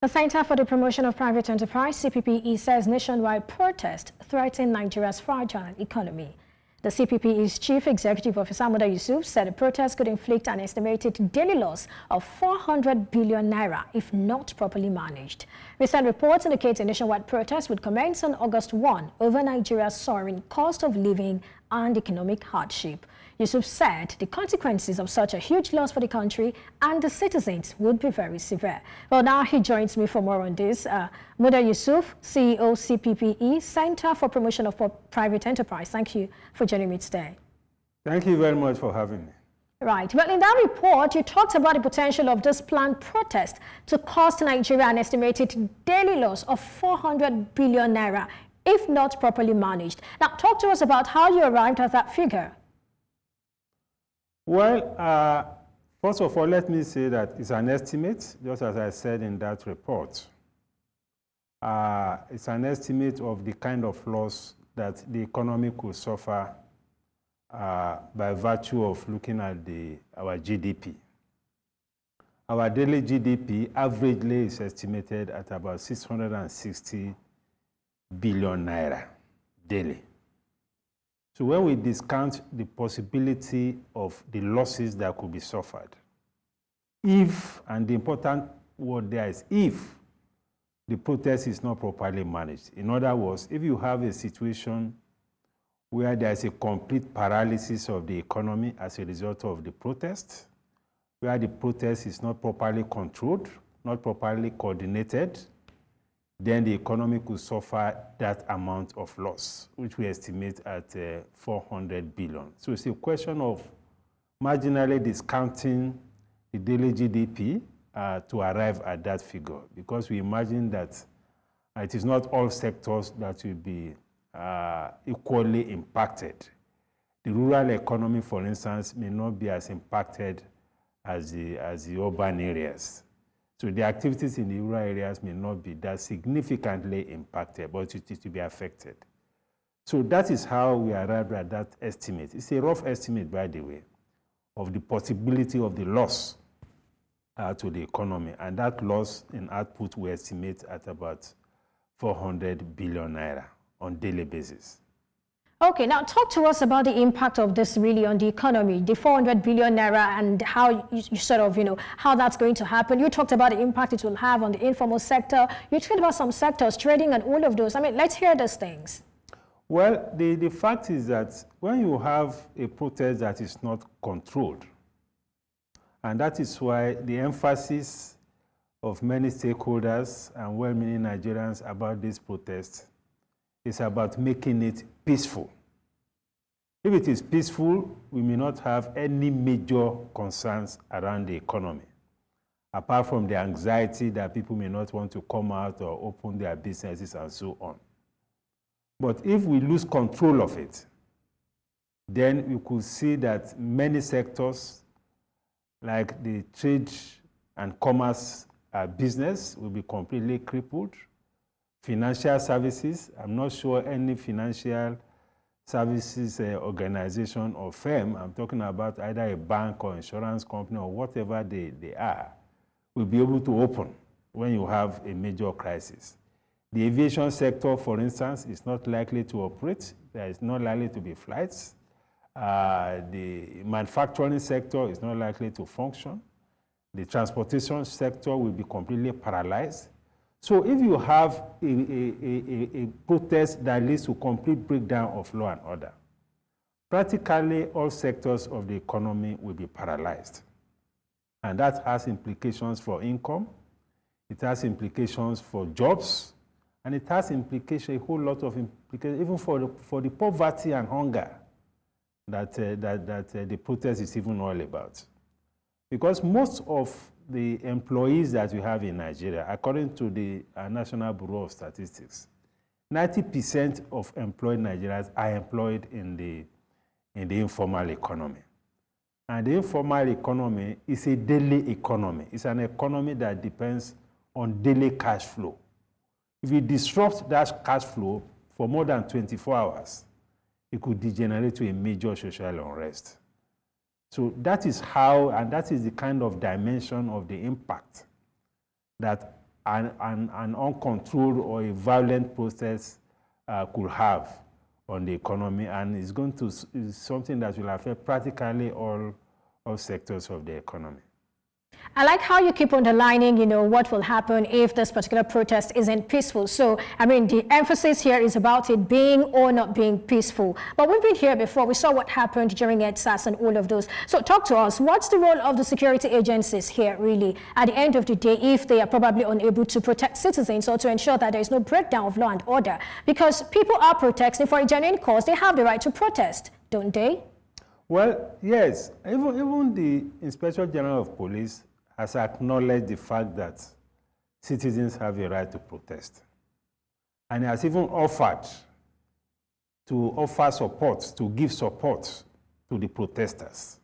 The Center for the Promotion of Private Enterprise, CPPE, says nationwide protests threaten Nigeria's fragile economy. The CPPE's Chief Executive Officer, Muda Yusuf, said the protests could inflict an estimated daily loss of 400 billion naira if not properly managed. Recent reports indicate a nationwide protest would commence on August 1 over Nigeria's soaring cost of living and economic hardship. Yusuf said the consequences of such a huge loss for the country and the citizens would be very severe. Well, now he joins me for more on this. Muda Yusuf, CEO, CPPE, Center for Promotion of Private Enterprise. Thank you for joining me today. Thank you very much for having me. Right. Well, in that report, you talked about the potential of this planned protest to cost Nigeria an estimated daily loss of 400 billion naira if not properly managed. Now, talk to us about how you arrived at that figure. Well, first of all, let me say that it's an estimate, just as I said in that report. It's an estimate of the kind of loss that the economy could suffer by virtue of looking at our GDP. Our daily GDP averagely is estimated at about 660 billion naira daily. So when we discount the possibility of the losses that could be suffered, if, and the important word there is if, the protest is not properly managed. In other words, if you have a situation where there is a complete paralysis of the economy as a result of the protest, where the protest is not properly controlled, not properly coordinated, then the economy could suffer that amount of loss, which we estimate at 400 billion. So it's a question of marginally discounting the daily GDP to arrive at that figure, because we imagine that it is not all sectors that will be equally impacted. The rural economy, for instance, may not be as impacted as the urban areas. So the activities in the rural areas may not be that significantly impacted, but it is to be affected. So that is how we arrived at that estimate. It's a rough estimate, by the way, of the possibility of the loss to the economy. And that loss in output we estimate at about 400 billion naira on a daily basis. Okay, now talk to us about the impact of this really on the economy, the 400 billion naira, and how you sort of, how that's going to happen. You talked about the impact it will have on the informal sector. You talked about some sectors, trading and all of those. I mean, let's hear those things. Well, the fact is that when you have a protest that is not controlled, and that is why the emphasis of many stakeholders and well-meaning Nigerians about this protest is about making it peaceful. If it is peaceful, we may not have any major concerns around the economy, apart from the anxiety that people may not want to come out or open their businesses and so on. But if we lose control of it, then we could see that many sectors, like the trade and commerce business, will be completely crippled. Financial services, I'm not sure any financial services organization or firm, I'm talking about either a bank or insurance company or whatever they are, will be able to open when you have a major crisis. The aviation sector, for instance, is not likely to operate. There is not likely to be flights. The manufacturing sector is not likely to function. The transportation sector will be completely paralyzed. So if you have a protest that leads to complete breakdown of law and order, practically all sectors of the economy will be paralyzed. And that has implications for income, it has implications for jobs, and it has implications, a whole lot of implications, even for the poverty and hunger that the protest is even all about. Because most of the employees that we have in Nigeria, according to the National Bureau of Statistics, 90% of employed Nigerians are employed in the informal economy. And the informal economy is a daily economy. It's an economy that depends on daily cash flow. If you disrupt that cash flow for more than 24 hours, it could degenerate to a major social unrest. So that is how, and that is the kind of dimension of the impact that an uncontrolled or a violent process could have on the economy, and it's going to is something that will affect practically all sectors of the economy. I like how you keep underlining, what will happen if this particular protest isn't peaceful. So, I mean, the emphasis here is about it being or not being peaceful. But we've been here before. We saw what happened during EDSAS and all of those. So talk to us. What's the role of the security agencies here, really, at the end of the day, if they are probably unable to protect citizens or to ensure that there is no breakdown of law and order? Because people are protesting for a genuine cause. They have the right to protest, don't they? Well, yes. Even the Inspector General of Police has acknowledged the fact that citizens have a right to protest. And has even offered to offer support, to give support to the protesters.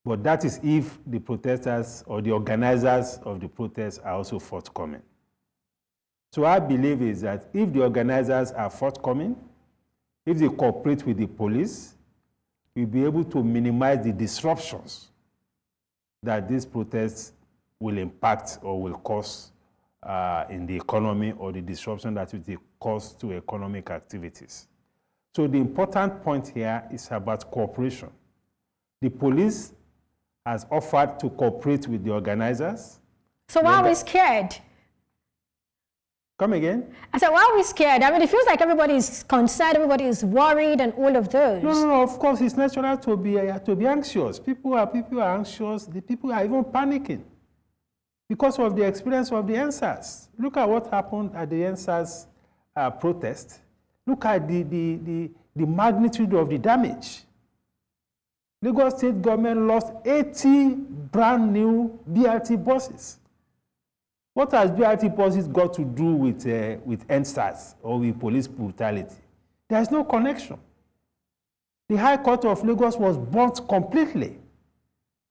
But that is if the protesters or the organizers of the protests are also forthcoming. So I believe is that if the organizers are forthcoming, if they cooperate with the police, we'll be able to minimize the disruptions that these protests will impact or will cause in the economy, or the disruption that it will cause to economic activities. So the important point here is about cooperation. The police has offered to cooperate with the organizers. So why are we scared? Come again? I said, why are we scared? I mean, it feels like everybody is concerned, everybody is worried, and all of those. No. Of course, it's natural to be anxious. People are anxious. The people are even panicking because of the experience of the NSAS. Look at what happened at the NSAS protest. Look at the magnitude of the damage. Lagos State government lost 80 brand new BRT buses. What has BRT buses got to do with NSAS or with police brutality? There is no connection. The High Court of Lagos was burnt completely.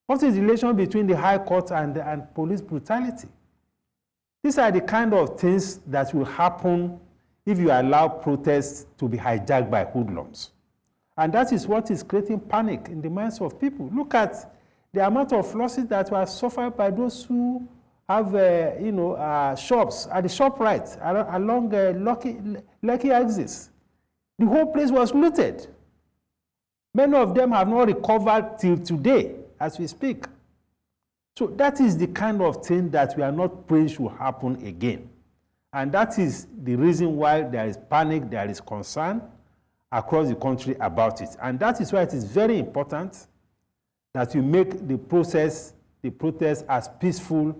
What is the relation between the High Court and police brutality? These are the kind of things that will happen if you allow protests to be hijacked by hoodlums. And that is what is creating panic in the minds of people. Look at the amount of losses that were suffered by those who have shops at the ShopRite along Lucky axis. The whole place was looted. Many of them have not recovered till today as we speak. So that is the kind of thing that we are not praying should happen again. And that is the reason why there is panic, there is concern across the country about it. And that is why it is very important that you make the protest as peaceful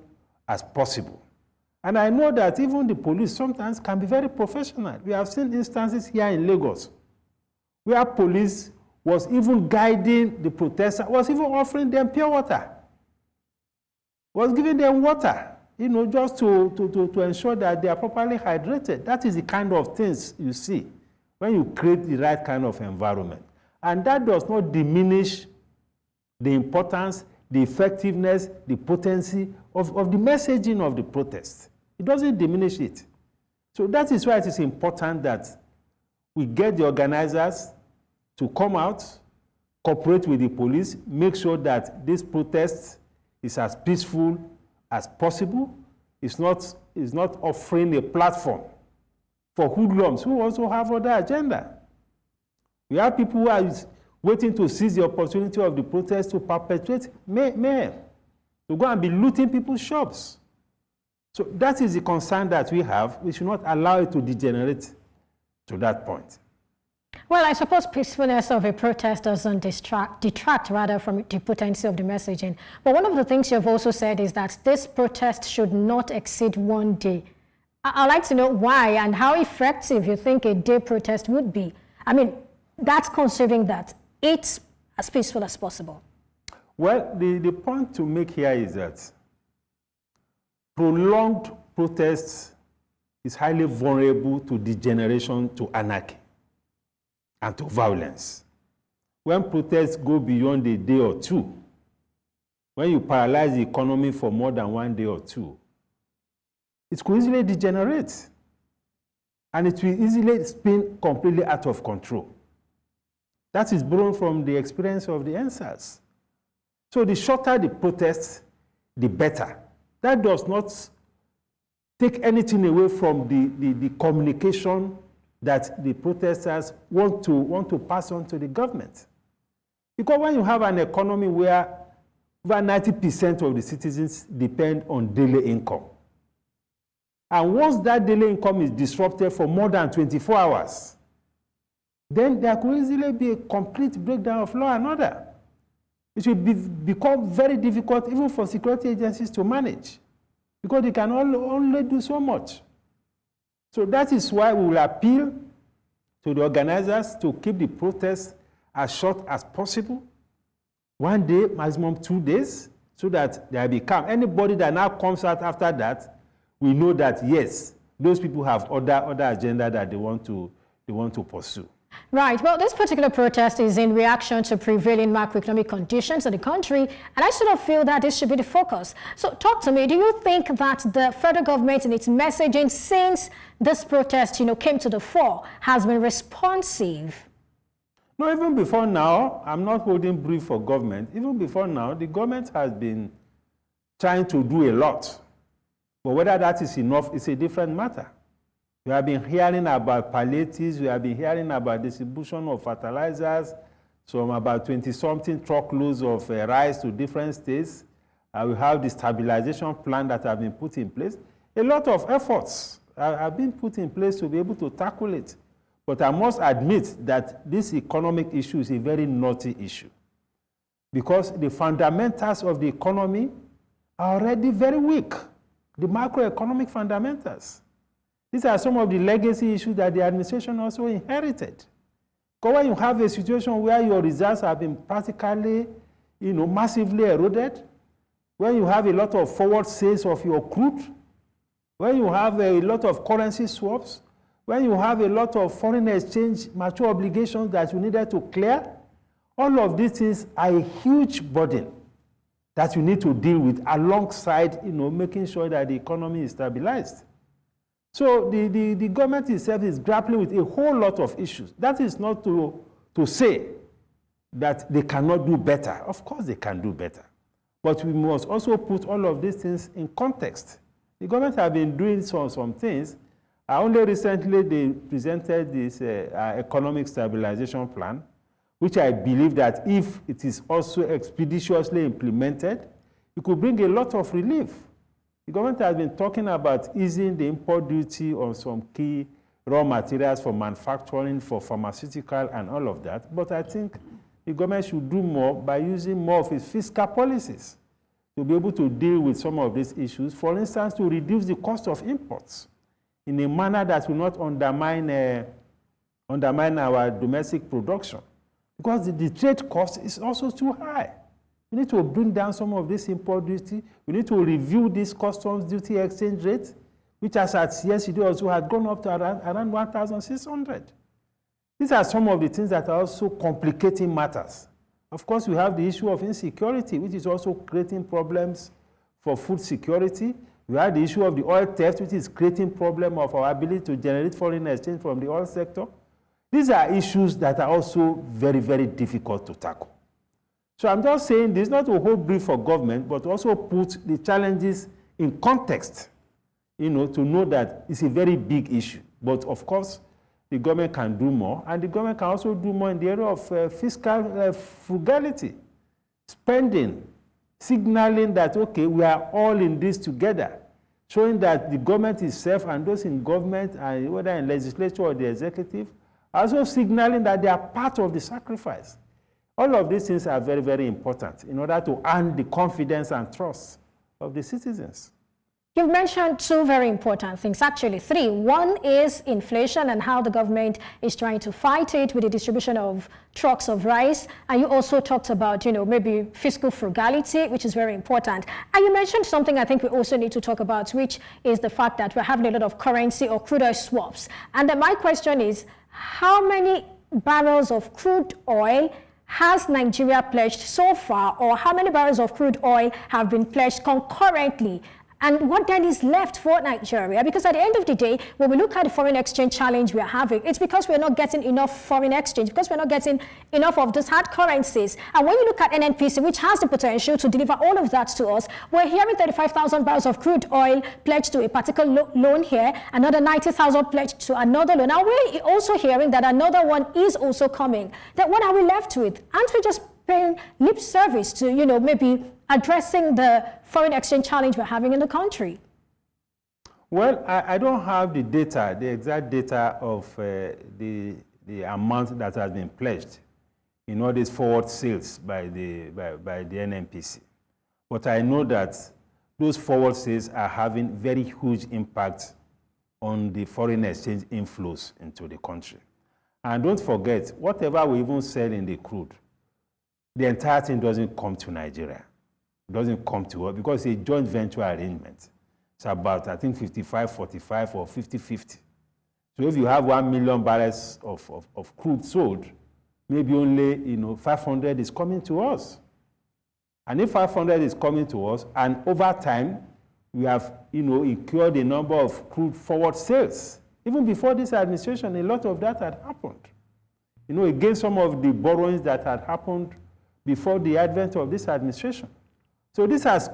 as possible. And I know that even the police sometimes can be very professional. We have seen instances here in Lagos where police was even guiding the protesters, was even offering them pure water, was giving them water, just to ensure that they are properly hydrated. That is the kind of things you see when you create the right kind of environment. And that does not diminish the importance, the effectiveness, the potency of the messaging of the protest. It doesn't diminish it. So that is why it is important that we get the organizers to come out, cooperate with the police, make sure that this protest is as peaceful as possible. It's not offering a platform for hoodlums who also have other agenda. We have people who are waiting to seize the opportunity of the protest to perpetrate mayhem, to go and be looting people's shops. So that is the concern that we have. We should not allow it to degenerate to that point. Well, I suppose peacefulness of a protest doesn't detract rather from the potency of the messaging. But one of the things you've also said is that this protest should not exceed 1 day. I'd like to know why and how effective you think a day protest would be. I mean, that's considering that it's as peaceful as possible. Well, the point to make here is that prolonged protests is highly vulnerable to degeneration, to anarchy, and to violence. When protests go beyond a day or two, when you paralyze the economy for more than 1 day or two, it could easily degenerate, and it will easily spin completely out of control. That is born from the experience of the NSAS. So the shorter the protests, the better. That does not take anything away from the communication that the protesters want to pass on to the government. Because when you have an economy where over 90% of the citizens depend on daily income, and once that daily income is disrupted for more than 24 hours, then there could easily be a complete breakdown of law and order. It will become very difficult even for security agencies to manage, because they can only do so much. So that is why we will appeal to the organizers to keep the protests as short as possible, 1 day, maximum 2 days, so that there will be calm. Anybody that now comes out after that, we know that, yes, those people have other agenda that they want to pursue. Right. Well, this particular protest is in reaction to prevailing macroeconomic conditions in the country, and I sort of feel that this should be the focus. So talk to me. Do you think that the federal government in its messaging since this protest, came to the fore has been responsive? No, even before now, I'm not holding brief for government. Even before now, the government has been trying to do a lot. But whether that is enough is a different matter. We have been hearing about palliatives, we have been hearing about distribution of fertilizers, so about 20-something truckloads of rice to different states. We have the stabilization plan that have been put in place. A lot of efforts have been put in place to be able to tackle it. But I must admit that this economic issue is a very knotty issue, because the fundamentals of the economy are already very weak, the macroeconomic fundamentals. These are some of the legacy issues that the administration also inherited. Because when you have a situation where your reserves have been practically, massively eroded, when you have a lot of forward sales of your crude, when you have a lot of currency swaps, when you have a lot of foreign exchange mature obligations that you needed to clear, all of these things are a huge burden that you need to deal with alongside, making sure that the economy is stabilized. So the government itself is grappling with a whole lot of issues. That is not to say that they cannot do better. Of course they can do better. But we must also put all of these things in context. The government have been doing some things. Only recently they presented this economic stabilization plan, which I believe that if it is also expeditiously implemented, it could bring a lot of relief. The government has been talking about easing the import duty on some key raw materials for manufacturing, for pharmaceutical, and all of that. But I think the government should do more by using more of its fiscal policies to be able to deal with some of these issues. For instance, to reduce the cost of imports in a manner that will not undermine our domestic production. Because the trade cost is also too high. We need to bring down some of this import duty. We need to review this customs duty exchange rate, which as at yesterday also had gone up to around 1,600. These are some of the things that are also complicating matters. Of course, we have the issue of insecurity, which is also creating problems for food security. We have the issue of the oil theft, which is creating problem of our ability to generate foreign exchange from the oil sector. These are issues that are also very, very difficult to tackle. So I'm just saying this not to hold brief for government, but also put the challenges in context, to know that it's a very big issue. But of course, the government can do more, and the government can also do more in the area of fiscal frugality, spending, signaling that, okay, we are all in this together, showing that the government itself and those in government, and whether in legislature or the executive, are also signaling that they are part of the sacrifice. All of these things are very, very important in order to earn the confidence and trust of the citizens. You've mentioned two very important things, actually three. One is inflation and how the government is trying to fight it with the distribution of trucks of rice. And you also talked about, maybe fiscal frugality, which is very important. And you mentioned something I think we also need to talk about, which is the fact that we're having a lot of currency or crude oil swaps. And then my question is, how many barrels of crude oil has Nigeria pledged so far, or how many barrels of crude oil have been pledged concurrently? And what then is left for Nigeria? Because at the end of the day, when we look at the foreign exchange challenge we are having, it's because we're not getting enough foreign exchange, because we're not getting enough of those hard currencies. And when you look at NNPC, which has the potential to deliver all of that to us, we're hearing 35,000 barrels of crude oil pledged to a particular loan here, another 90,000 pledged to another loan. Now we're also hearing that another one is also coming. Then what are we left with? Aren't we just paying lip service to, you know, maybe addressing the foreign exchange challenge we're having in the country? Well, I don't have the data, the exact data of the amount that has been pledged in all these forward sales by the NNPC. But I know that those forward sales are having very huge impact on the foreign exchange inflows into the country. And don't forget, whatever we even sell in the crude, the entire thing doesn't come to Nigeria. It doesn't come to us because it's a joint venture arrangement. It's about, I think, 55-45 or 50-50. So if you have 1 million barrels of crude sold, maybe only 500 is coming to us. And if 500 is coming to us, and over time, we have incurred a number of crude forward sales. Even before this administration, a lot of that had happened. Against some of the borrowings that had happened before the advent of this administration. So this has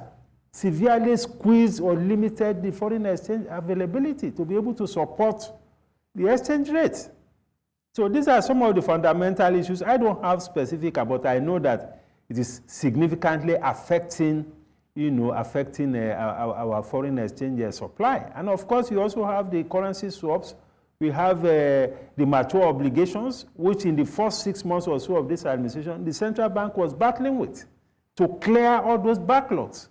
severely squeezed or limited the foreign exchange availability to be able to support the exchange rate. So these are some of the fundamental issues. I don't have specific, but I know that it is significantly affecting, our foreign exchange supply. And of course, you also have the currency swaps. We have the mature obligations, which in the first 6 months or so of this administration, the central bank was battling with to clear all those backlogs.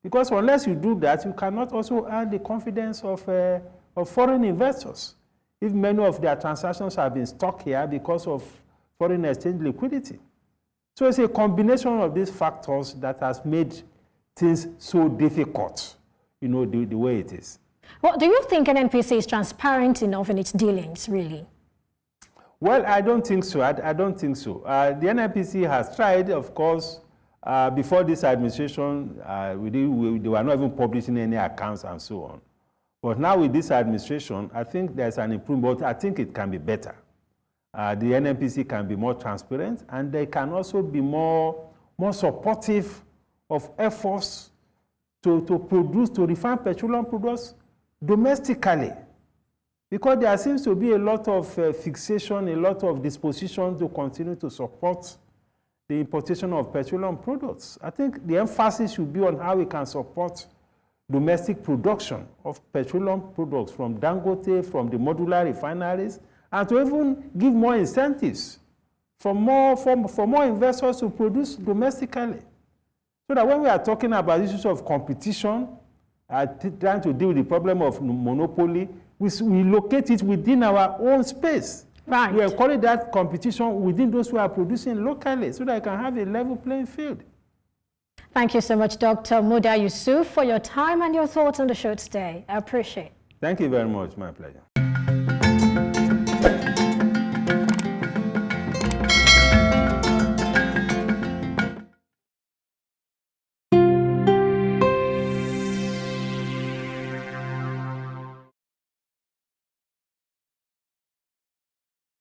Because unless you do that, you cannot also earn the confidence of foreign investors if many of their transactions have been stuck here because of foreign exchange liquidity. So it's a combination of these factors that has made things so difficult, the way it is. Well, do you think NNPC is transparent enough in its dealings, really? Well, I don't think so. I don't think so. The NNPC has tried, of course, before this administration, they were not even publishing any accounts and so on. But now with this administration, I think there's an improvement, but I think it can be better. The NNPC can be more transparent, and they can also be more supportive of efforts to refine petroleum products domestically. Because there seems to be a lot of fixation, a lot of disposition to continue to support the importation of petroleum products. I think the emphasis should be on how we can support domestic production of petroleum products from Dangote, from the modular refineries, and to even give more incentives for more investors to produce domestically. So that when we are talking about issues of competition, trying to deal with the problem of monopoly, we locate it within our own space. Right. We encourage that competition within those who are producing locally so that I can have a level playing field. Thank you so much, Dr. Muda Yusuf, for your time and your thoughts on the show today. I appreciate it. Thank you very much. My pleasure.